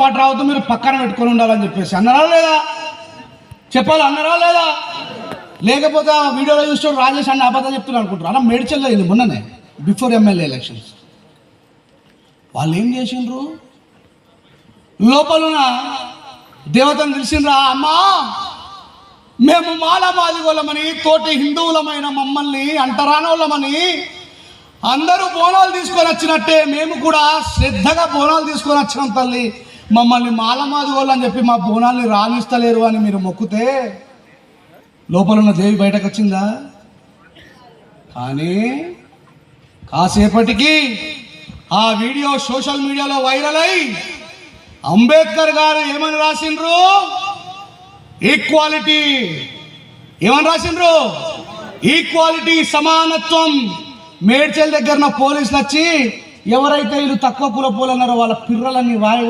పాటు రావద్దు, మీరు పక్కన పెట్టుకొని ఉండాలని చెప్పేసి అన్నారా లేదా? చెప్పాలి, అన్నారా లేదా? లేకపోతే ఆ వీడియోలో చూస్తే రాజేష్ అన్న అబద్ధం చెప్తున్నారు అనుకుంటారు. అలా మేడ్చల్లో అయింది మొన్ననే, బిఫోర్ ఎమ్మెల్యే ఎలక్షన్స్. వాళ్ళు ఏం చేసిండ్రు? లోపలున్న దేవతను తెలిసిండ్రా, అమ్మా మేము మాలమాదిగోళ్ళమని, తోటి హిందువులమైన మమ్మల్ని అంటరానోళ్ళమని అందరూ బోనాలు తీసుకొని వచ్చినట్టే మేము కూడా శ్రద్ధగా బోనాలు తీసుకొని వచ్చినాం తల్లి, మమ్మల్ని మాలమాదిగోళ్ళు అని చెప్పి మా బోనాల్ని రాణిస్తలేరు అని మీరు మొక్కితే లోపల ఉన్న దేవి బయటకు వచ్చిందా? కానీ కాసేపటికి ఆ వీడియో సోషల్ మీడియాలో వైరల్ అయి అంబేద్కర్ గారు ఏమని రాసిండ్రు? ఈక్వాలిటీ. ఏమని రాసిండ్రు? ఈక్వాలిటీ, సమానత్వం. మేడ్చల్ దగ్గర పోలీసులు వచ్చి ఎవరైతే వీళ్ళు తక్కువ కుల పోలన్నారో వాళ్ళ పిర్రలన్నీ వాయి